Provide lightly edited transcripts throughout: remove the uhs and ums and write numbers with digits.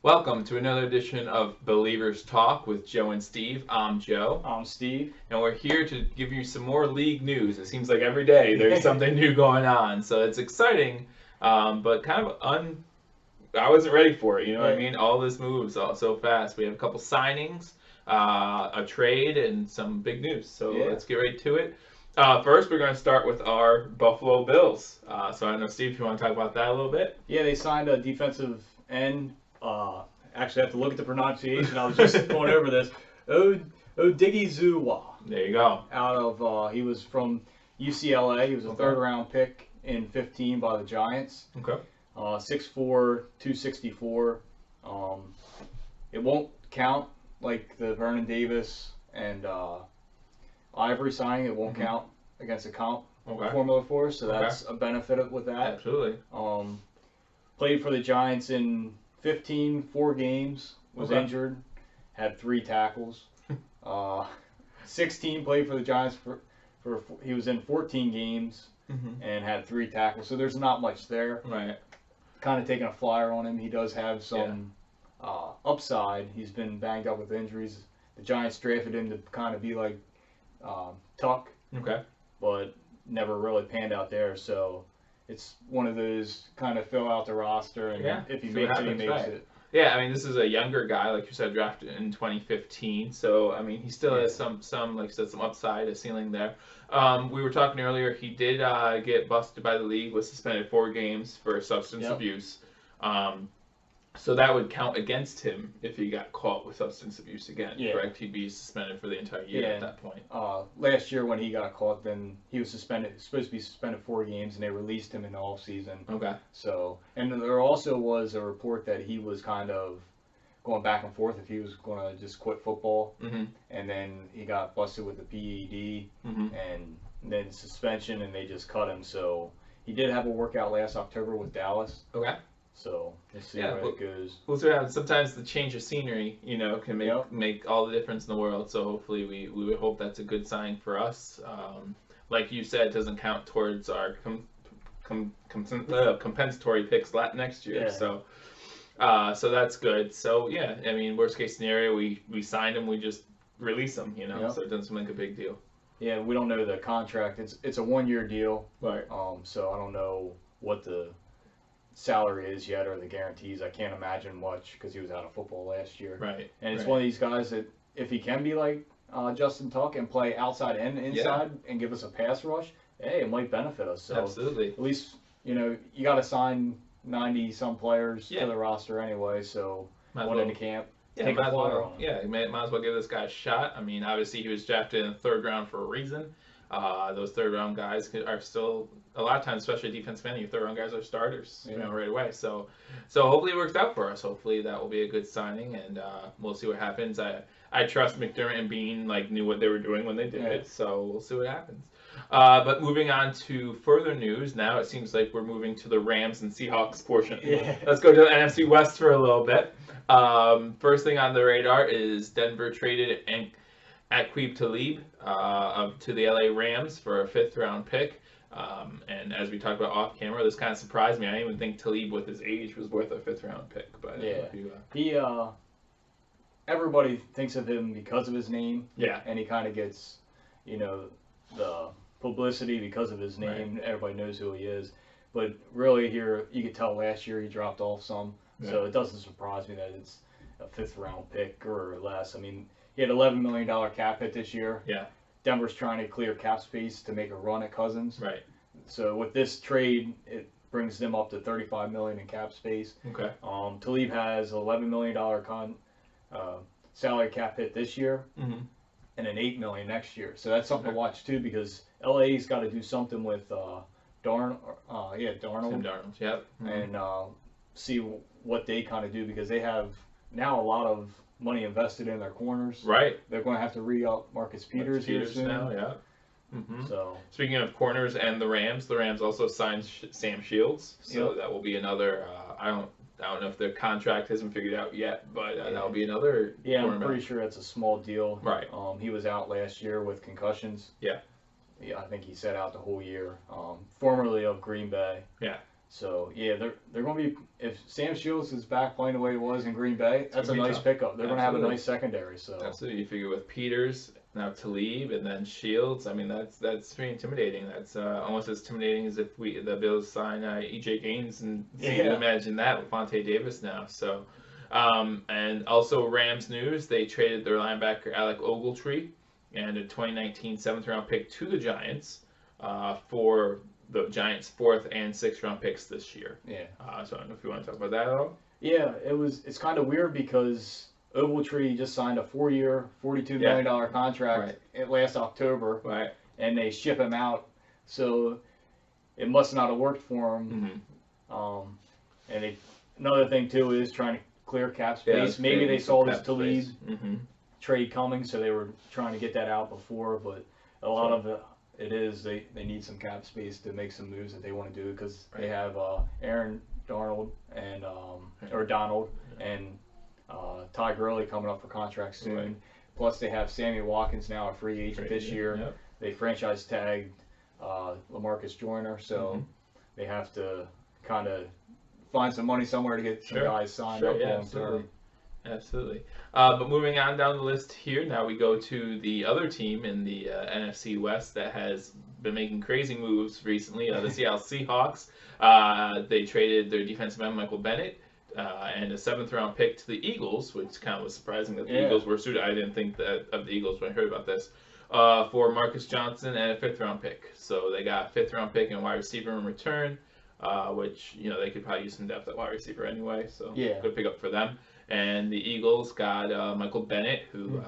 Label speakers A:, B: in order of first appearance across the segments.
A: Welcome to another edition of Believers Talk with Joe and Steve. I'm Joe.
B: I'm Steve.
A: And we're here to give you some more league news. It seems like every day there's something new going on. So it's exciting, but kind of I wasn't ready for it, you know what I mean? All this moves so fast. We have a couple signings, a trade, and some big news. So let's get right to it. First, we're going to start with our Buffalo Bills. So I don't know, Steve, if you want to talk about that a little bit?
B: Yeah, they signed a defensive end. Actually, I have to look at the pronunciation. I was just going over this. Otdighizuwa.
A: There you go.
B: Out of he was from UCLA. He was a third-round pick in 15 by the Giants.
A: Okay.
B: 6'4", 264. It won't count like the Vernon Davis and Ivory signing. It won't count against the comp formula for us, so that's a benefit with that.
A: Absolutely.
B: Played for the Giants in 15, 4 games, was injured, had 3 tackles. 16 played for the Giants for he was in 14 games and had 3 tackles. So there's not much there.
A: Right.
B: Kind of taking a flyer on him. He does have some upside. He's been banged up with injuries. The Giants drafted him to kind of be like Tuck.
A: Okay.
B: But never really panned out there. So it's one of those kind of fill out the roster, and if he makes it, he makes it.
A: Yeah, I mean, this is a younger guy, like you said, drafted in 2015. So, I mean, he still has some, like you said, some upside, a ceiling there. We were talking earlier, he did get busted by the league, was suspended 4 games for substance abuse. So that would count against him if he got caught with substance abuse again, correct? He'd be suspended for the entire year at that point.
B: Last year when he got caught, then he was supposed to be suspended 4 games, and they released him in the offseason.
A: Okay.
B: So, and there also was a report that he was kind of going back and forth if he was going to just quit football. And then he got busted with the PED and then suspension, and they just cut him. So he did have a workout last October with Dallas.
A: Okay.
B: So we'll see where it goes.
A: We'll see what happens. Sometimes the change of scenery, you know, can make all the difference in the world. So hopefully we would hope that's a good sign for us. Like you said, it doesn't count towards our compensatory picks next year. So so that's good. So yeah, I mean, worst case scenario, we signed him, we just release him, you know. So it doesn't seem like a big deal.
B: Yeah, we don't know the contract. It's a 1-year deal.
A: Right.
B: So I don't know what the salary is yet or the guarantees. I can't imagine much because he was out of football last year.
A: Right.
B: And it's one of these guys that if he can be like Justin Tuck and play outside and inside and give us a pass rush, hey, it might benefit us. So
A: absolutely.
B: At least, you know, you got to sign 90 some players to the roster anyway. So one in the camp. Take a flyer on him.
A: Yeah, you might as well give this guy a shot. I mean, obviously he was drafted in the 3rd round for a reason. Those 3rd round guys are still, a lot of times, especially defensive end, your 3rd round guys are starters, you know, right away. So hopefully it works out for us. Hopefully that will be a good signing, and we'll see what happens. I trust McDermott and Bean knew what they were doing when they did it, so we'll see what happens. But moving on to further news, now it seems like we're moving to the Rams and Seahawks portion. Let's go to the NFC West for a little bit. First thing on the radar is Denver traded Aqib Talib to the LA Rams for a 5th round pick. And as we talked about off camera, this kind of surprised me. I didn't even think Talib with his age was worth a 5th round pick. But
B: he everybody thinks of him because of his name.
A: Yeah.
B: And he kind of gets, you know, the publicity because of his name. Right. Everybody knows who he is. But really here, you could tell last year he dropped off some. Yeah. So it doesn't surprise me that it's a 5th round pick or less. I mean, he had $11 million cap hit this year.
A: Yeah.
B: Denver's trying to clear cap space to make a run at Cousins.
A: Right.
B: So with this trade, it brings them up to $35 million in cap space.
A: Okay.
B: Talib has $11 million salary cap hit this year, and an $8 million next year. So that's something to watch too, because LA's got to do something with Darnold.
A: Tim Darnold. Yep.
B: And see what they kind of do, because they have now a lot of money invested in their corners.
A: Right.
B: They're going to have to re-up Marcus Peters here soon.
A: Now, yeah.
B: So
A: speaking of corners and the Rams also signed Sam Shields. So that will be another. I don't know if their contract hasn't figured out yet, but that will be another.
B: Yeah, I'm pretty sure that's a small deal.
A: Right.
B: He was out last year with concussions.
A: Yeah.
B: Yeah, I think he sat out the whole year. Formerly of Green Bay.
A: Yeah.
B: So yeah, they're going to be, if Sam Shields is back playing the way he was in Green Bay, that's a nice tough. Pickup. They're going to have a nice secondary. So
A: absolutely, you figure with Peters, now Talib, and then Shields. I mean, that's pretty intimidating. That's almost as intimidating as if the Bills sign E.J. Gaines, and imagine that with Vontae Davis now. So, and also Rams news, they traded their linebacker Alec Ogletree and a 2019 7th-round pick to the Giants for the Giants' 4th and 6th round picks this year. Yeah. So I don't know if you want to talk about that at all.
B: Yeah, it's kind of weird because Ogletree just signed a 4-year, $42 million contract last October.
A: Right.
B: And they ship him out, so it must not have worked for him. Mm-hmm. And another thing too is trying to clear cap space. Maybe they saw this Talib trade coming, so they were trying to get that out before. But a lot of it is they need some cap space to make some moves that they want to do because they have Aaron Donald and Donald and Ty Gurley coming up for contracts soon. Right. Plus they have Sammy Watkins now a free agent this year. Yep. They franchise tagged LaMarcus Joyner, so they have to kind of find some money somewhere to get some guys signed up long term.
A: Absolutely. But moving on down the list here, now we go to the other team in the NFC West that has been making crazy moves recently, the Seattle Seahawks. They traded their defensive end, Michael Bennett, and a 7th-round pick to the Eagles, which kind of was surprising that the Eagles were suited. I didn't think that of the Eagles when I heard about this. For Marcus Johnson and a 5th-round pick. So they got a 5th-round pick and wide receiver in return, which, they could probably use some depth at wide receiver anyway. So good pick up for them. And the Eagles got Michael Bennett, who,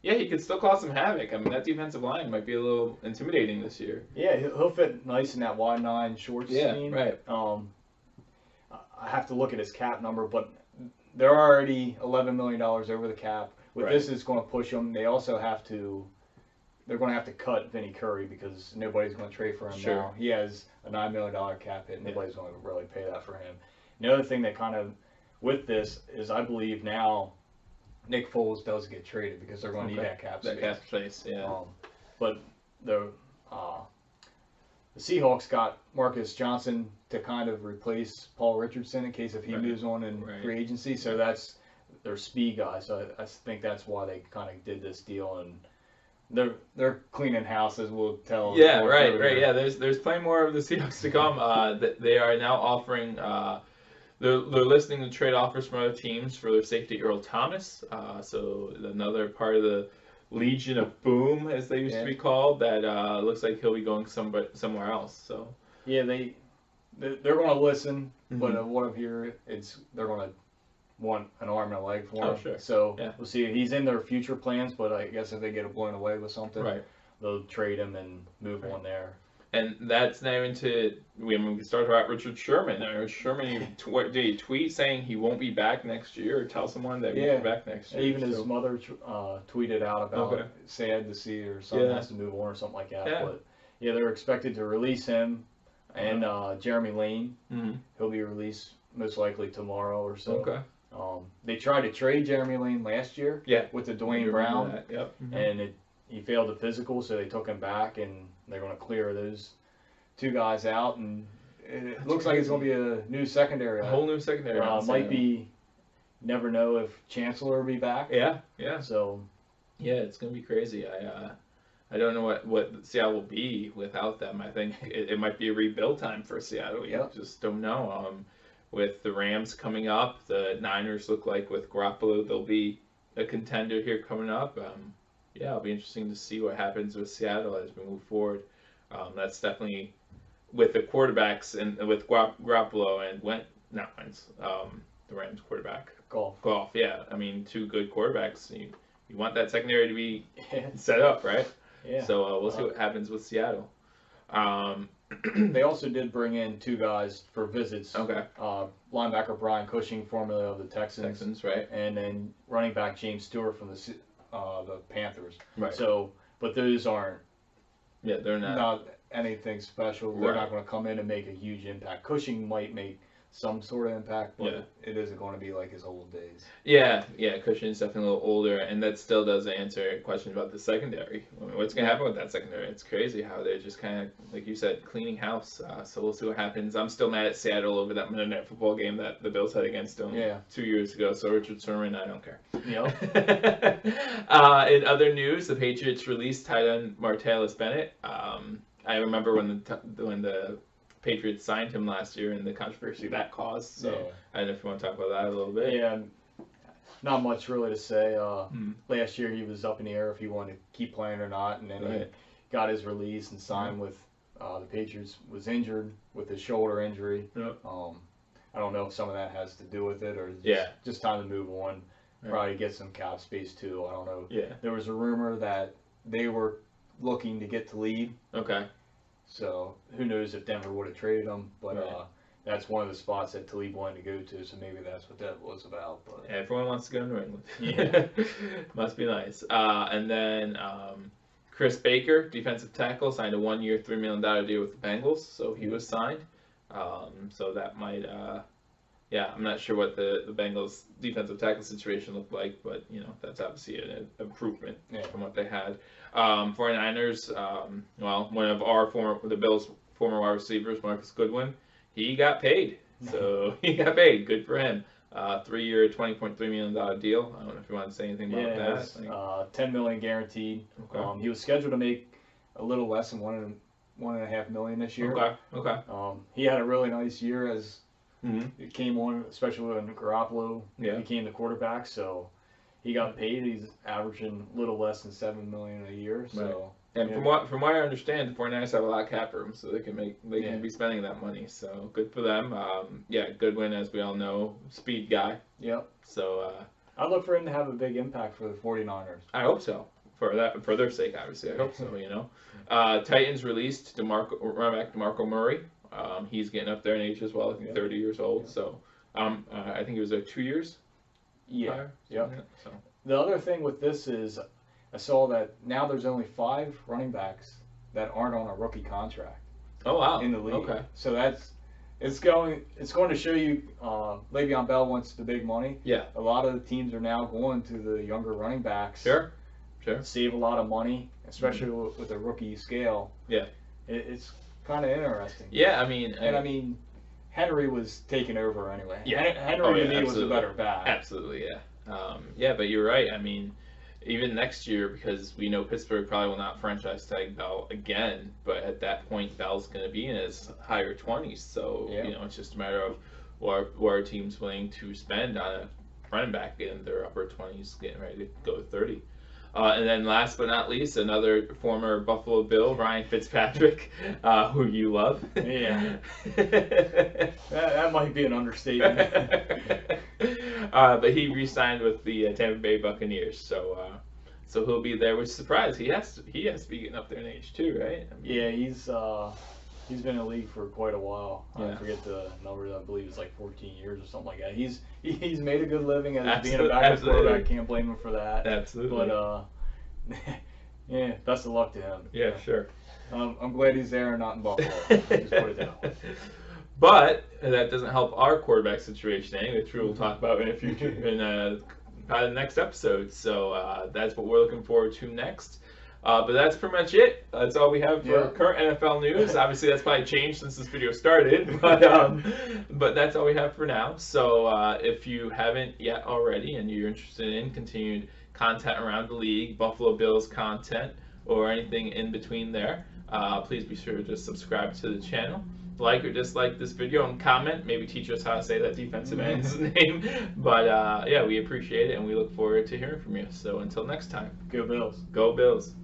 A: he could still cause some havoc. I mean, that defensive line might be a little intimidating this year.
B: Yeah, he'll fit nice in that wide 9 short scheme.
A: Right.
B: I have to look at his cap number, but they're already $11 million over the cap. With this, it's going to push them. They also they're going to have to cut Vinny Curry because nobody's going to trade for him now. He has a $9 million cap hit. Nobody's going to really pay that for him. The other thing that kind of with this is I believe now Nick Foles does get traded because they're going to need that cap space.
A: That cap space,
B: but the Seahawks got Marcus Johnson to kind of replace Paul Richardson in case if he moves on in free agency. So that's their speed guy. So I think that's why they kind of did this deal, and they're cleaning house, as we'll tell.
A: Yeah, right. Yeah, there's plenty more of the Seahawks to come. They are now offering. They're listing the trade offers from other teams for their safety Earl Thomas. So another part of the Legion of Boom, as they used to be called, that looks like he'll be going somewhere else. So
B: they're going to listen, but what I've heard they're going to want an arm and a leg for him.
A: Sure.
B: So we'll see. He's in their future plans, but I guess if they get blown away with something, they'll trade him and move on there.
A: And that's now into, we can start about Richard Sherman. Richard Sherman, did he tweet saying he won't be back next year, or tell someone that he won't be back next year?
B: Even his mother tweeted out about sad to see her son has to move on or something like that. But they're expected to release him and Jeremy Lane. He'll be released most likely tomorrow or so. They tried to trade Jeremy Lane last year with the Dwayne Brown, and he failed the physical, so they took him back, and they're going to clear those 2 guys out, and it looks like it's going to be a new secondary.
A: A whole new secondary.
B: Might be, never know if Chancellor will be back.
A: Yeah.
B: So.
A: Yeah, it's going to be crazy. I don't know what Seattle will be without them. I think it might be a rebuild time for Seattle. You just don't know. With the Rams coming up, the Niners look like with Garoppolo they'll be a contender here coming up. It'll be interesting to see what happens with Seattle as we move forward. That's definitely with the quarterbacks and with Garoppolo and the Rams quarterback. Goff. Yeah, I mean 2 good quarterbacks. You want that secondary to be set up, right? Yeah. So we'll see what happens with Seattle.
B: They also did bring in 2 guys for visits. Linebacker Brian Cushing, formerly of the Texans,
A: right?
B: And then running back James Stewart from the Panthers.
A: Right.
B: So, but those aren't.
A: Yeah, they're not
B: anything special. They're not going to come in and make a huge impact. Cushing might make some sort of impact, but it isn't going to be like his old days.
A: Yeah, Cushion's definitely a little older, and that still doesn't answer questions about the secondary. I mean, what's going to happen with that secondary? It's crazy how they're just kind of, like you said, cleaning house. So we'll see what happens. I'm still mad at Seattle over that Monday Night Football game that the Bills had against them 2 years ago. So Richard Sherman, I don't care.
B: Yep.
A: In other news, the Patriots released tight end Martellus Bennett. I remember when the Patriots signed him last year and the controversy that caused. So I don't know if you want to talk about that a little bit.
B: Yeah, not much really to say. Last year he was up in the air if he wanted to keep playing or not, and then he got his release and signed with the Patriots. Was injured with his shoulder injury.
A: Yep.
B: I don't know if some of that has to do with it or just time to move on. Probably get some cap space too. I don't know.
A: Yeah.
B: There was a rumor that they were looking to get to lead.
A: Okay.
B: So who knows if Denver would have traded him, but that's one of the spots that Talib wanted to go to, so maybe that's what that was about. But
A: everyone wants to go to New England. Yeah. Must be nice. And then Chris Baker, defensive tackle, signed a 1-year, $3 million deal with the Bengals, so he was signed. So that might, I'm not sure what the Bengals defensive tackle situation looked like, but that's obviously an improvement from what they had. 49ers, one of the Bills' former wide receivers, Marcus Goodwin, he got paid. So he got paid. Good for him. 3-year, $20.3 million deal. I don't know if you want to say anything about that.
B: $10 million guaranteed.
A: Okay.
B: He was scheduled to make a little less than $1.5 million this year.
A: Okay.
B: He had a really nice year as it came on, especially when Garoppolo became the quarterback. So he got paid. He's averaging a little less than $7 million a year. So.
A: And from what I understand, the 49ers have a lot of cap room, so they can be spending that money. So good for them. Goodwin, as we all know, speed guy.
B: Yep.
A: So
B: I'd look for him to have a big impact for the 49ers.
A: I hope so. For their sake, obviously, I hope so. Titans released running back DeMarco Murray. He's getting up there in age as well. I think 30 years old. So I think he was there 2 years.
B: Yeah. Yep.
A: So
B: the other thing with this is, I saw that now there's only 5 running backs that aren't on a rookie contract.
A: Oh wow!
B: In the league.
A: Okay.
B: So it's going to show you Le'Veon Bell wants the big money.
A: Yeah.
B: A lot of the teams are now going to the younger running backs.
A: Sure.
B: Save a lot of money, especially with a rookie scale.
A: Yeah.
B: It's kind of interesting.
A: Yeah, I mean,
B: Henry was taking over anyway.
A: Yeah.
B: Henry to me was a better back.
A: Absolutely, yeah. But you're right. I mean, even next year, because we know Pittsburgh probably will not franchise tag Bell again, but at that point, Bell's going to be in his higher 20s. So, it's just a matter of what our team's willing to spend on a running back in their upper 20s, getting ready to go to 30. And then last but not least, another former Buffalo Bill, Ryan Fitzpatrick, who you love.
B: Yeah. that might be an understatement.
A: But he re-signed with the Tampa Bay Buccaneers, so he'll be there, which is a surprise. He has to be getting up there in age too, right?
B: He's been in the league for quite a while.
A: Yeah.
B: I forget the number. I believe it's like 14 years or something like that. He's made a good living as being a backup quarterback. Can't blame him for that.
A: Absolutely.
B: But best of luck to him.
A: Yeah, sure.
B: I'm glad he's there and not in Buffalo. Just put it that way.
A: But that doesn't help our quarterback situation, which we'll talk about in the future in probably the next episode. So that's what we're looking forward to next. But that's pretty much it. That's all we have for current NFL news. Obviously, that's probably changed since this video started, but that's all we have for now. So if you haven't yet already and you're interested in continued content around the league, Buffalo Bills content, or anything in between there, please be sure to just subscribe to the channel. Like or dislike this video and comment. Maybe teach us how to say that defensive end's name. But we appreciate it and we look forward to hearing from you. So until next time.
B: Go Bills.
A: Go Bills.